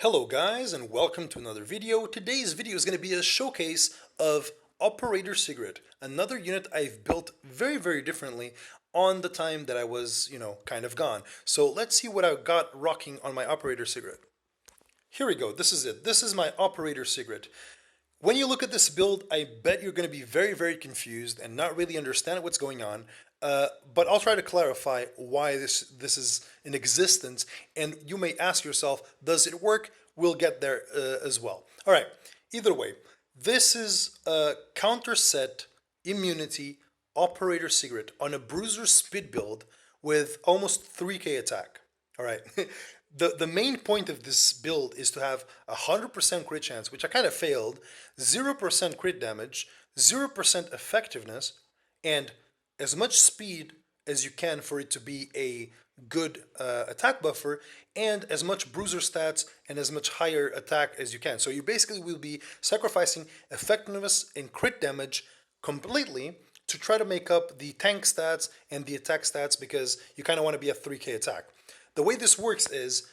Hello guys and welcome to another video. Today's video is going to be a showcase of Operator Sigret, another unit I've built very differently on the time that I was, kind of gone. So let's see what I got rocking on my Operator Sigret. Here we go, this is it. This is my Operator Sigret. When you look at this build, I bet you're going to be very confused and not really understand what's going on. But I'll try to clarify why this is in existence, and you may ask yourself, does it work? We'll get there as well. All right. Either way, this is a counter set immunity Operator Sigret on a Bruiser speed build with almost 3k attack. All right. The main point of this build is to have 100% crit chance, which I kind of failed, 0% crit damage, 0% effectiveness, and as much speed as you can for it to be a good attack buffer, and as much bruiser stats and as much higher attack as you can. So you basically will be sacrificing effectiveness and crit damage completely to try to make up the tank stats and the attack stats because you kind of want to be a 3k attack. The way this works is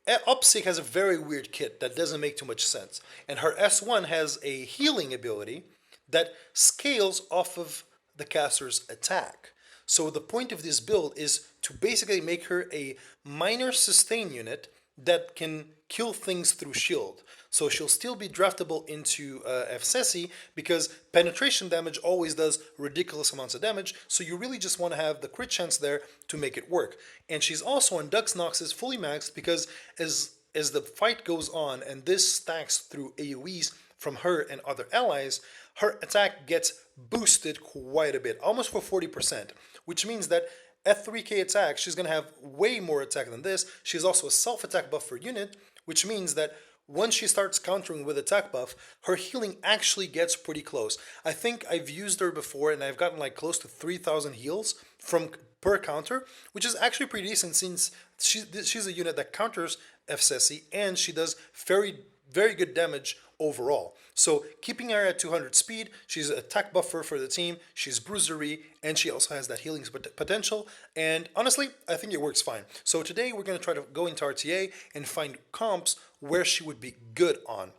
Opsig has a very weird kit that doesn't make too much sense, and her S1 has a healing ability that scales off of the caster's attack. So the point of this build is to basically make her a minor sustain unit that can kill things through shield. So she'll still be draftable into FSESI because penetration damage always does ridiculous amounts of damage, so you really just want to have the crit chance there to make it work. And she's also on Dux Nox's fully maxed because as the fight goes on and this stacks through AoEs from her and other allies, her attack gets boosted quite a bit, almost for 40%, which means that at 3k attack, she's going to have way more attack than this. She's also a self-attack buff for unit, which means that once she starts countering with attack buff, her healing actually gets pretty close. I think I've used her before and I've gotten like close to 3,000 heals from per counter, which is actually pretty decent since she's a unit that counters FSESI and she does very good damage overall. So keeping her at 200 speed, she's an attack buffer for the team, she's bruisery, and she also has that healing potential, and honestly, I think it works fine. So today we're going to try to go into RTA and find comps where she would be good on.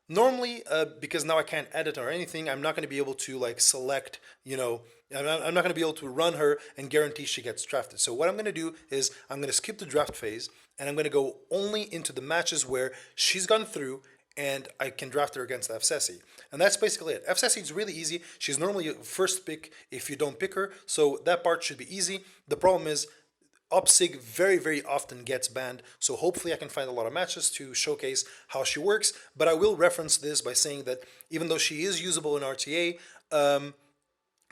Normally, because now I can't edit or anything, I'm not going to be able to like select, I'm not going to be able to run her and guarantee she gets drafted. So what I'm going to do is I'm going to skip the draft phase and I'm going to go only into the matches where she's gone through and I can draft her against FSESI. And that's basically it. FSESI is really easy. She's normally a first pick if you don't pick her, so that part should be easy. The problem is Opsig very often gets banned, so hopefully I can find a lot of matches to showcase how she works, but I will reference this by saying that even though she is usable in RTA,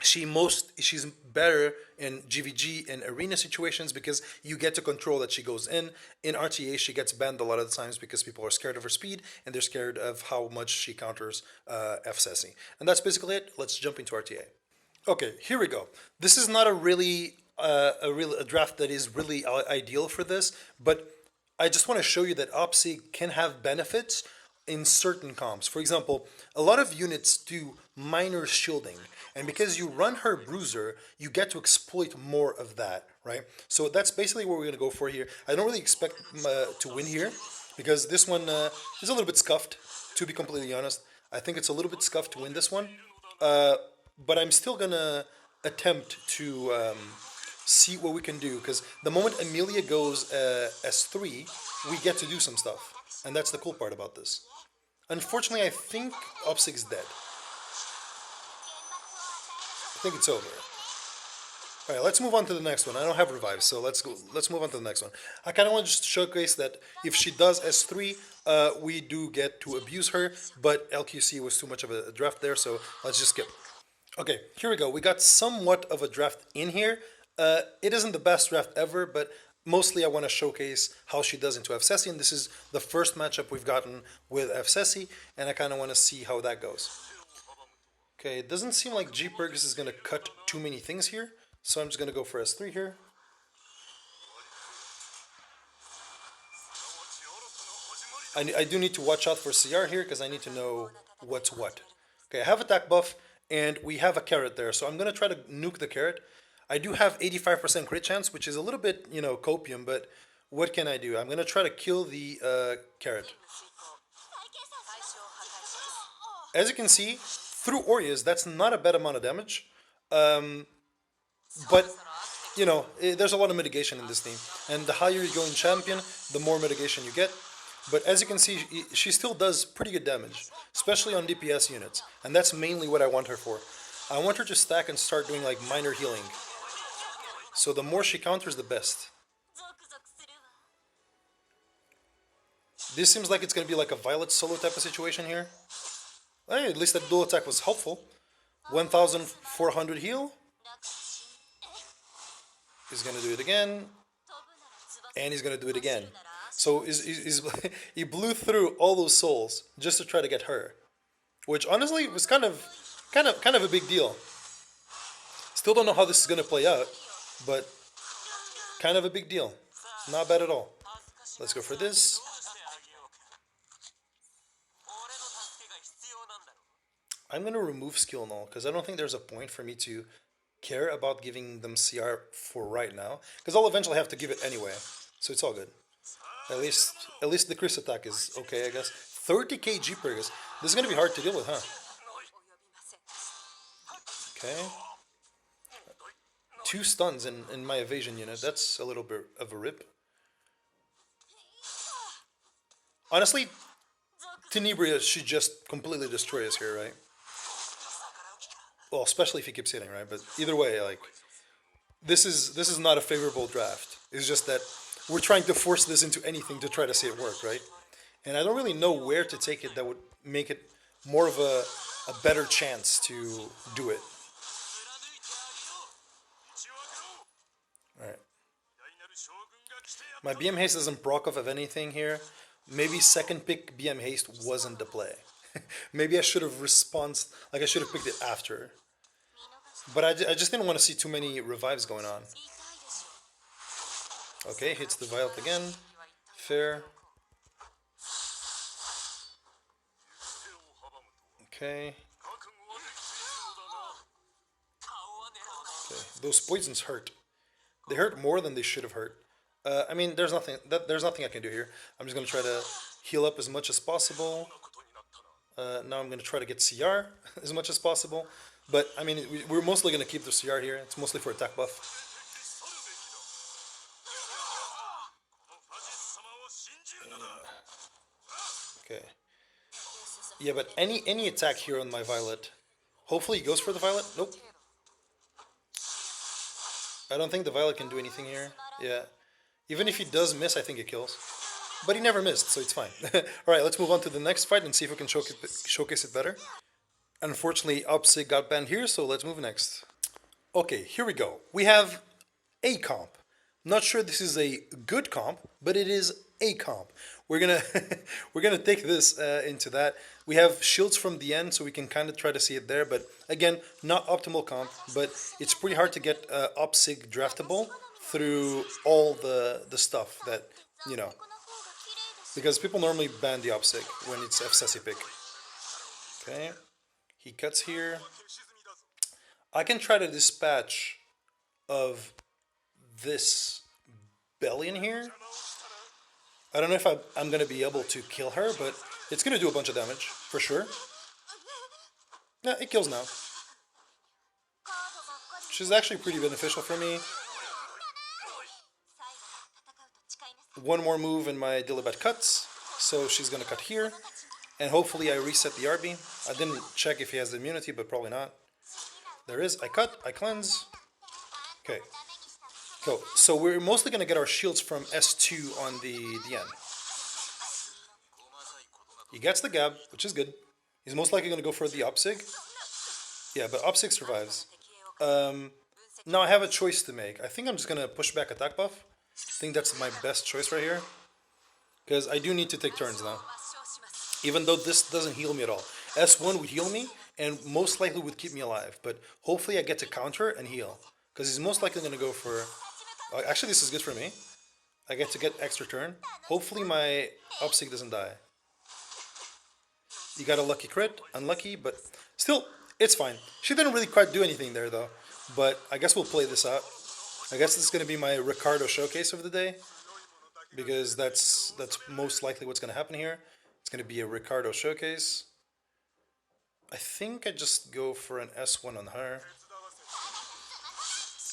she's better in GVG and arena situations because you get to control that she goes in. In RTA, she gets banned a lot of the times because people are scared of her speed and they're scared of how much she counters FSESI. And that's basically it. Let's jump into RTA. Okay, here we go. This is not a draft that is really ideal for this, but I just want to show you that Opsig can have benefits in certain comps. For example, a lot of units do minor shielding, and because you run her bruiser, you get to exploit more of that, right? So that's basically what we're going to go for here. I don't really expect to win here, because this one is a little bit scuffed, to be completely honest. I think it's a little bit scuffed to win this one, but I'm still going to attempt to see what we can do, because the moment Amelia goes S3, we get to do some stuff, and that's the cool part about this. Unfortunately, I think Opsig's dead. I think it's over. All right, let's move on to the next one. I don't have revives, so let's move on to the next one. I kind of want to just showcase that if she does S3, we do get to abuse her, but LQC was too much of a draft there, so let's just skip. Okay, here we go. We got somewhat of a draft in here. It isn't the best draft ever, but mostly I want to showcase how she does into FSESI, and this is the first matchup we've gotten with FSESI, and I kind of want to see how that goes. Okay, it doesn't seem like G-Pergus is going to cut too many things here, so I'm just going to go for S3 here. I do need to watch out for CR here, because I need to know what's what. Okay, I have attack buff, and we have a carrot there, so I'm going to try to nuke the carrot. I do have 85% crit chance, which is a little bit, copium, but What can I do? I'm gonna try to kill the carrot. As you can see, through Orias, that's not a bad amount of damage. Um, but, you know, there's a lot of mitigation in this team. And the higher you go in champion, the more mitigation you get. But as you can see, she still does pretty good damage, especially on DPS units. And that's mainly what I want her for. I want her to stack and start doing like minor healing. So the more she counters, the best. This seems like it's going to be like a Violet solo type of situation here. Hey, at least that dual attack was helpful. 1400 heal. He's going to do it again. And he's going to do it again. So he blew through all those souls just to try to get her. Which honestly was kind of a big deal. Still don't know how this is going to play out. But kind of a big deal. Not bad at all. Let's go for this. I'm going to remove skill null because I don't think there's a point for me to care about giving them CR for right now. Because I'll eventually have to give it anyway. So it's all good. At least the Chris attack is okay, I guess. 30k G per guess. This is going to be hard to deal with, huh? Okay. 2 stuns in my evasion unit. That's a little bit of a rip. Honestly, Tenebria should just completely destroy us here, right? Well, especially if he keeps hitting, right? But either way, like, this is not a favorable draft. It's just that we're trying to force this into anything to try to see it work, right? And I don't really know where to take it that would make it more of a better chance to do it. Alright. My BM Haste doesn't proc off of anything here. Maybe second pick BM Haste wasn't the play. Maybe I should have I should have picked it after. But I just didn't want to see too many revives going on. Okay, hits the Violet again. Fair. Okay. Okay, those poisons hurt. They hurt more than they should have hurt. I mean, there's nothing I can do here. I'm just gonna try to heal up as much as possible. Now I'm gonna try to get CR as much as possible. But I mean, we're mostly gonna keep the CR here. It's mostly for attack buff. Okay. Yeah, but any attack here on my Violet. Hopefully he goes for the Violet. Nope. I don't think the Violet can do anything here. Yeah. Even if he does miss, I think it kills. But he never missed, so it's fine. Alright, let's move on to the next fight and see if we can showcase it better. Unfortunately, Upsig got banned here, so let's move next. Okay, here we go. We have a comp. Not sure this is a good comp, but it is a comp. We're gonna take this into that. We have shields from the end, so we can kind of try to see it there. But again, not optimal comp, but it's pretty hard to get Upsig draftable through all the stuff that, you know, because people normally ban the Upsig when it's FSSI pick. Okay, he cuts here. I can try to dispatch of this Bellion here. I don't know if I'm going to be able to kill her, but it's going to do a bunch of damage, for sure. Yeah, it kills now. She's actually pretty beneficial for me. One more move and my Dilabat cuts, so she's going to cut here. And hopefully I reset the RB. I didn't check if he has the immunity, but probably not. There is. I cut, I cleanse. Okay. Cool. So we're mostly going to get our shields from S2 on the end. He gets the Gab, which is good. He's most likely going to go for the Upsig. Yeah, but Upsig survives. Now I have a choice to make. I think I'm just going to push back attack buff. I think that's my best choice right here. Because I do need to take turns now. Even though this doesn't heal me at all. S1 would heal me, and most likely would keep me alive. But hopefully I get to counter and heal. Because he's most likely going to go for... Actually, this is good for me. I get to get extra turn. Hopefully my Upsig doesn't die. You got a lucky crit. Unlucky, but still, it's fine. She didn't really quite do anything there, though. But I guess we'll play this out. I guess this is going to be my Ricardo showcase of the day. because that's most likely what's going to happen here. It's going to be a Ricardo showcase. I think I just go for an S1 on her.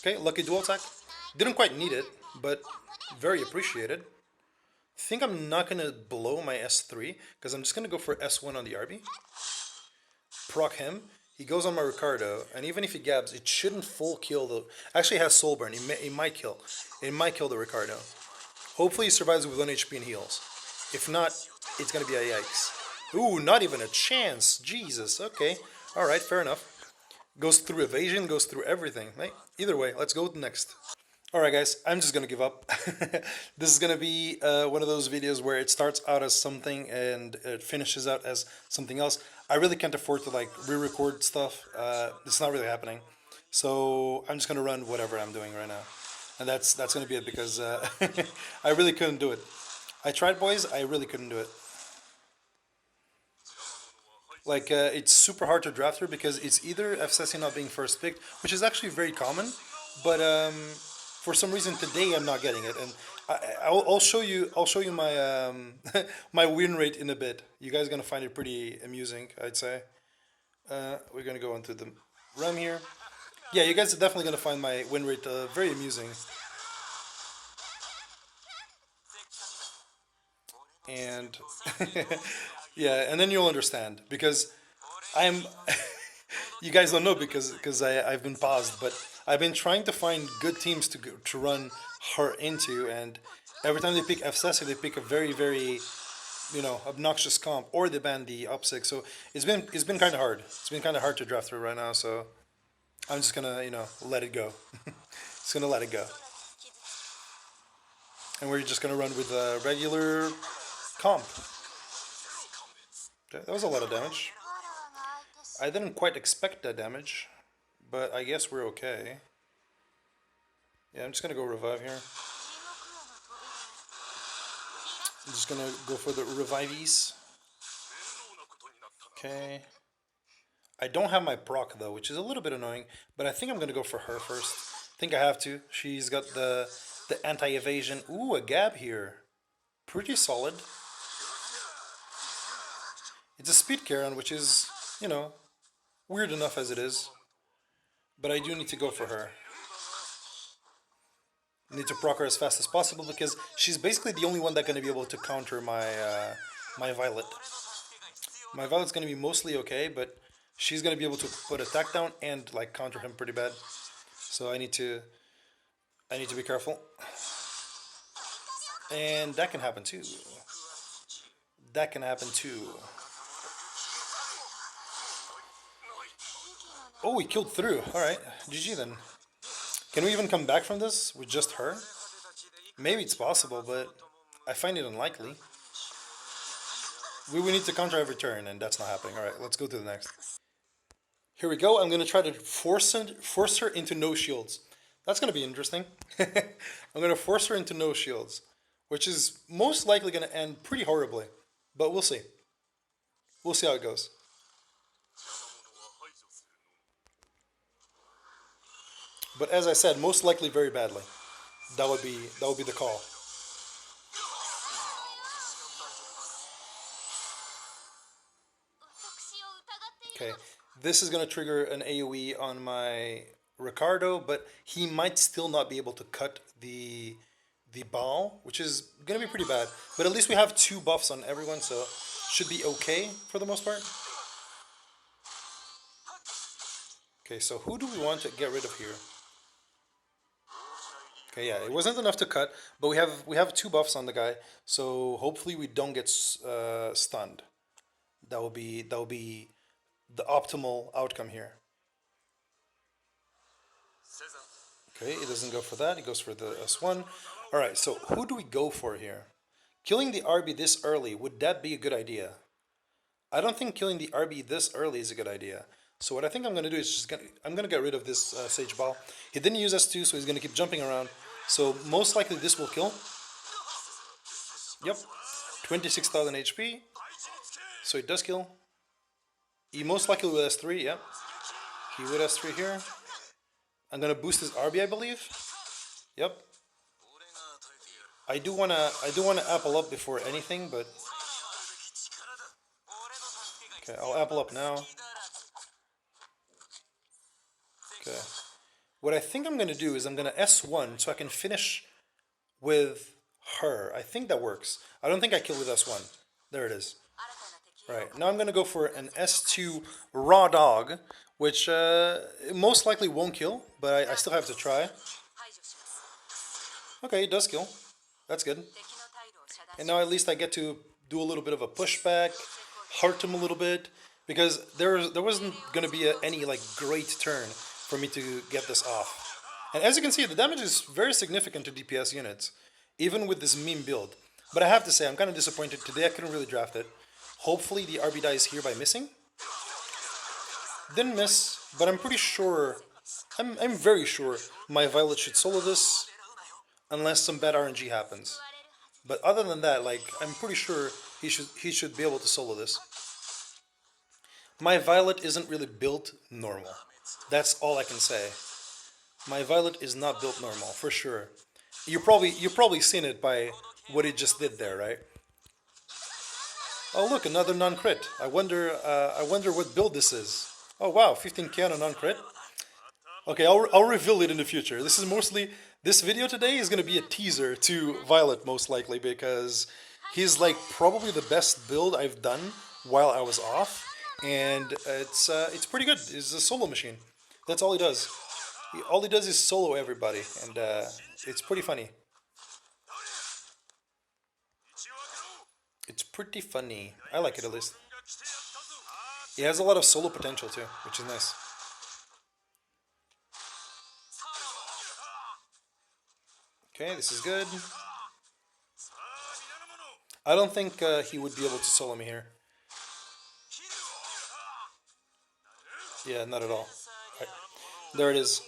Okay, lucky dual attack. Didn't quite need it, but very appreciated. Think I'm not going to blow my S3 because I'm just going to go for S1 on the RB. Proc him. He goes on my Ricardo, and even if he gabs, it shouldn't full kill the... Actually, it has soul burn. It might kill. It might kill the Ricardo. Hopefully he survives with 1 HP and heals. If not, it's going to be a yikes. Ooh, not even a chance. Jesus. Okay. Alright, fair enough. Goes through evasion, goes through everything. Hey, either way, let's go next. Alright guys, I'm just gonna give up. This is gonna be one of those videos where it starts out as something and it finishes out as something else. I really can't afford to like re-record stuff. It's not really happening. So I'm just gonna run whatever I'm doing right now. And that's gonna be it because I really couldn't do it. I tried, boys, I really couldn't do it. Like, it's super hard to draft her because it's either FCC not being first picked, which is actually very common, but for some reason today I'm not getting it, and I'll show you my my win rate in a bit. You guys are gonna find it pretty amusing, I'd say. We're gonna go into the realm here. Yeah, you guys are definitely gonna find my win rate very amusing. And yeah, and then you'll understand because I'm. You guys don't know because I've been paused, but I've been trying to find good teams to run her into, and every time they pick FCS, they pick a very obnoxious comp, or they ban the up six. So it's been kind of hard. It's been kind of hard to draft through right now. So I'm just gonna let it go. Just gonna let it go, and we're just gonna run with a regular comp. Okay, that was a lot of damage. I didn't quite expect that damage, but I guess we're okay. Yeah, I'm just gonna go revive here. I'm just gonna go for the revivees. Okay. I don't have my proc though, which is a little bit annoying, but I think I'm gonna go for her first. I think I have to. She's got the anti-evasion. Ooh, a gab here. Pretty solid. It's a speed Karen, which is, weird enough as it is. But I do need to go for her. I need to proc her as fast as possible because she's basically the only one that's going to be able to counter my my Violet. My Violet's going to be mostly okay, but she's going to be able to put attack down and like counter him pretty bad. So I need to be careful. And that can happen too. That can happen too. Oh, we killed through. Alright, GG then. Can we even come back from this with just her? Maybe it's possible, but I find it unlikely. We will need to counter every turn, and that's not happening. Alright, let's go to the next. Here we go. I'm going to try to force her into no shields. That's going to be interesting. I'm going to force her into no shields, which is most likely going to end pretty horribly. But we'll see. We'll see how it goes. But as I said, most likely very badly. That would be the call. Okay, this is gonna trigger an AoE on my Ricardo, but he might still not be able to cut the ball, which is gonna be pretty bad. But at least we have 2 buffs on everyone, so should be okay for the most part. Okay, so who do we want to get rid of here? Okay, yeah, it wasn't enough to cut, but we have 2 buffs on the guy, so hopefully we don't get stunned. That will be the optimal outcome here. Okay, it doesn't go for that. It goes for the S1. All right, so who do we go for here? Killing the RB this early, would that be a good idea? I don't think killing the RB this early is a good idea. So what I think I'm going to do is I'm going to get rid of this Sage Ball. He didn't use S2, so he's going to keep jumping around. So most likely this will kill. Yep, 26,000 HP. So it does kill. He most likely will S3, yep. He would S3 here. I'm going to boost his RB, I believe. Yep. I do wanna apple up before anything, but okay, I'll apple up now. Okay. What I think I'm gonna do is I'm gonna S1 so I can finish with her. I think that works. I don't think I kill with S1. There it is. Right, now I'm gonna go for an S2 raw dog, which most likely won't kill, but I still have to try. Okay, it does kill. That's good. And now at least I get to do a little bit of a pushback, heart him a little bit, because there wasn't gonna be any like great turn for me to get this off. And as you can see, the damage is very significant to DPS units, even with this meme build. But I have to say, I'm kind of disappointed. Today I couldn't really draft it. Hopefully the RB dies here by missing. Didn't miss, but I'm pretty sure, I'm very sure my Violet should solo this, unless some bad RNG happens. But other than that, like, I'm pretty sure he should be able to solo this. My Violet isn't really built normal. That's all I can say. My Violet is not built normal, for sure. You've probably seen it by what it just did there, right? Oh look, another non-crit. I wonder what build this is. Oh wow, 15k on a non-crit. Okay, I'll reveal it in the future. This video today is gonna be a teaser to Violet most likely, because he's like probably the best build I've done while I was off, and it's pretty good. He's a solo machine. That's all he does. All he does is solo everybody, and it's pretty funny. It's pretty funny. I like it at least. He has a lot of solo potential too, which is nice. Okay, this is good. I don't think he would be able to solo me here. Yeah, not at all. Right. There it is.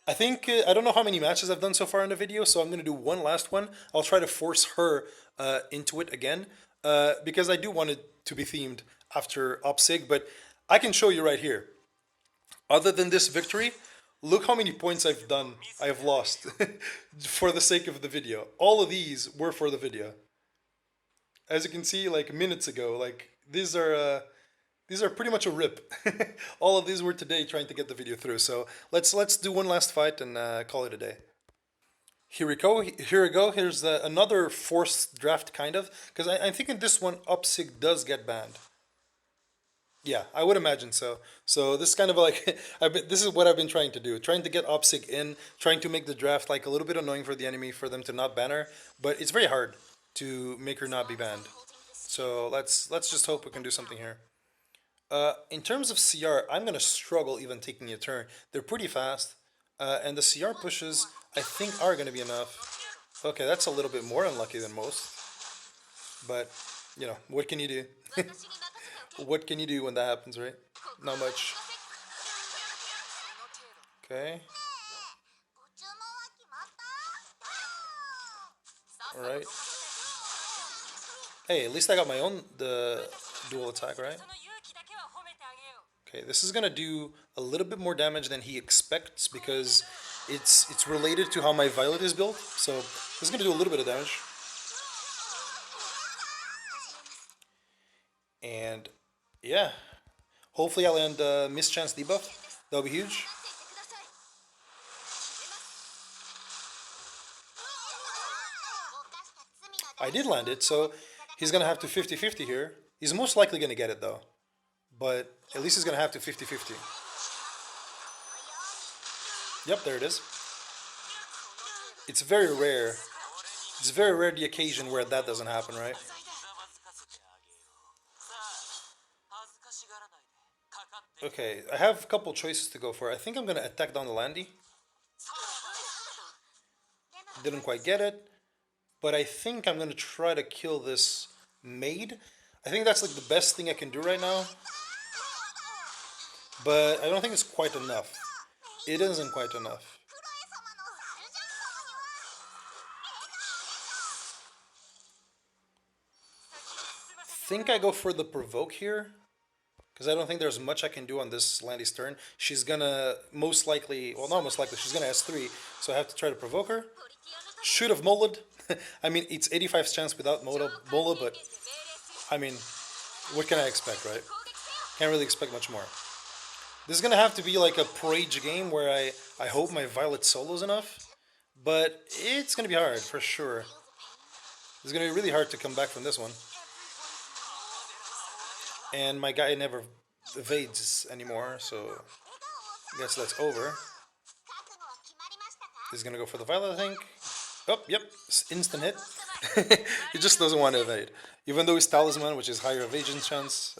I think, I don't know how many matches I've done so far in the video, so I'm going to do one last one. I'll try to force her into it again, because I do want it to be themed after Opsig, but I can show you right here. Other than this victory, look how many points I've lost for the sake of the video. All of these were for the video. As you can see, like minutes ago, like these are pretty much a rip. All of these were today trying to get the video through. So let's do one last fight and call it a day. Here we go. Here's another forced draft, kind of, because I think in this one Opsig does get banned. Yeah, I would imagine so. So this is kind of like this is what I've been trying to do, trying to get Opsig in, trying to make the draft like a little bit annoying for the enemy, for them to not ban her. But it's very hard to make her not be banned. So let's just hope we can do something here. In terms of CR, I'm gonna struggle even taking a turn. They're pretty fast, and the CR pushes I think are gonna be enough. Okay, that's a little bit more unlucky than most, but you know, what can you do? What can you do when that happens, right? Not much. Okay. Alright. Hey, at least I got my own dual attack, right? Okay, this is gonna do a little bit more damage than he expects, because it's related to how my Violet is built. So this is gonna do a little bit of damage. And yeah, hopefully I'll land mischance debuff. That'll be huge. I did land it, so he's gonna have to 50-50 here. He's most likely gonna get it though, but at least he's gonna have to 50-50. Yep, there it is. It's very rare. It's very rare the occasion where that doesn't happen, right? Okay, I have a couple choices to go for. I think I'm gonna attack down the Landy. Didn't quite get it, but I think I'm gonna try to kill this maid. I think that's like the best thing I can do right now, but I don't think it's quite enough. It isn't quite enough. I think I go for the provoke here, because I don't think there's much I can do on this Landy's turn. She's gonna most likely, well, not most likely, she's gonna S3, so I have to try to provoke her. Should have molded. I mean, it's 85 chance without mola, but I mean, what can I expect, right? Can't really expect much more. This is gonna have to be like a Parage game where I hope my Violet solo's enough, but it's gonna be hard for sure. It's gonna be really hard to come back from this one. And my guy never evades anymore, so I guess that's over. He's gonna go for the Violet, I think. Oh, yep, instant hit. He just doesn't want to evade. Even though he's Talisman, which is higher evasion chance,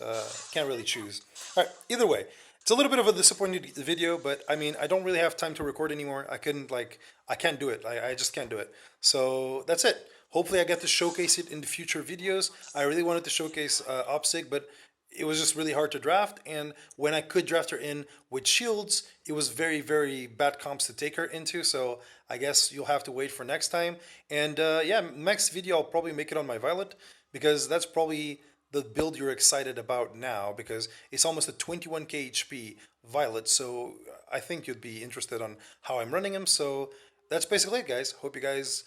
can't really choose. Alright, either way, it's a little bit of a disappointing video, but I mean, I don't really have time to record anymore. I can't do it. I just can't do it. So that's it. Hopefully I get to showcase it in the future videos. I really wanted to showcase Opsig, but it was just really hard to draft, and when I could draft her in with shields, it was very, very bad comps to take her into, so I guess you'll have to wait for next time. And yeah, next video I'll probably make it on my Violet, because that's probably the build you're excited about now, because it's almost a 21k HP Violet, so I think you'd be interested on how I'm running him. So that's basically it, guys. Hope you guys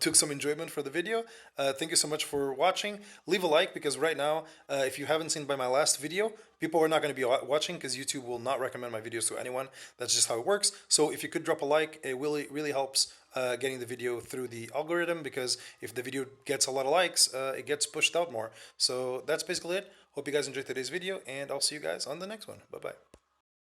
took some enjoyment for the video. Thank you so much for watching. Leave a like, because right now, if you haven't seen by my last video, people are not going to be watching because YouTube will not recommend my videos to anyone. That's just how it works. So if you could drop a like, it really helps getting the video through the algorithm, because if the video gets a lot of likes, it gets pushed out more. So that's basically it. Hope you guys enjoyed today's video, and I'll see you guys on the next one. Bye bye.